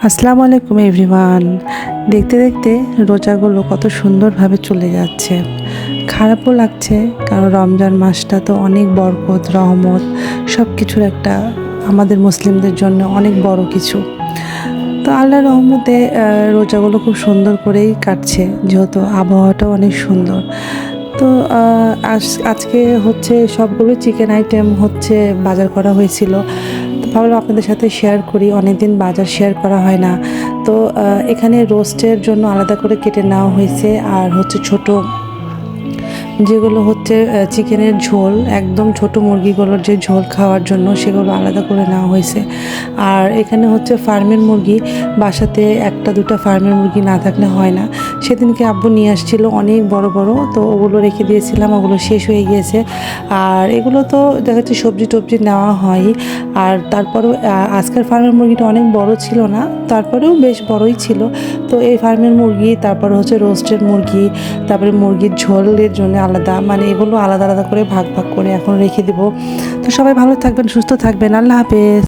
আসসালামু আলাইকুম এভরিওয়ান। দেখতে দেখতে রোজাগুলো কত সুন্দরভাবে চলে যাচ্ছে। খারাপও লাগছে কারণ রমজান মাসটা তো অনেক বরকত রহমত সব কিছুর একটা আমাদের মুসলিমদের জন্য অনেক বড় কিছু। তো আল্লাহর রহমতে রোজাগুলো খুব সুন্দর করেই কাটছে, যেহেতু আবহাওয়াটাও অনেক সুন্দর। তো আজকে হচ্ছে সবগুলো চিকেন আইটেম হচ্ছে বাজার করা হয়েছিল। তো ভাবলাম আপনাদের সাথে শেয়ার করি, অনেকদিন বাজার শেয়ার করা হয় না। তো এখানে রোস্টের জন্য আলাদা করে কেটে নেওয়া হয়েছে, আর হচ্ছে ছোট যেগুলো হচ্ছে চিকেনের ঝোল, একদম ছোট মুরগিগুলোর যে ঝোল খাওয়ার জন্য সেগুলো আলাদা করে নেওয়া হয়েছে। আর এখানে হচ্ছে ফার্মের মুরগি, বাসাতে একটা দুটা ফার্মের মুরগি না থাকলে হয় না। সেদিনকে আব্বু নিয়ে আসছিল অনেক বড় বড়, তো ওগুলো রেখে দিয়েছিলাম, ওগুলো শেষ হয়ে গিয়েছে। আর এগুলো তো দেখা যাচ্ছে সবজি টবজি নেওয়া হয়। আর তারপরেও আজকের ফার্মের মুরগিটা অনেক বড় ছিল না, তারপরেও বেশ বড়ই ছিল। তো এই ফার্মের মুরগি, তারপরে হচ্ছে রোস্টেড মুরগি, তারপরে মুরগির ঝোলের জন্য আলাদা, মানে এগুলো আলাদা আলাদা করে ভাগ ভাগ করে এখন রেখে দেবো। তো সবাই ভালো থাকবেন, সুস্থ থাকবেন, আল্লাহ হাফেজ।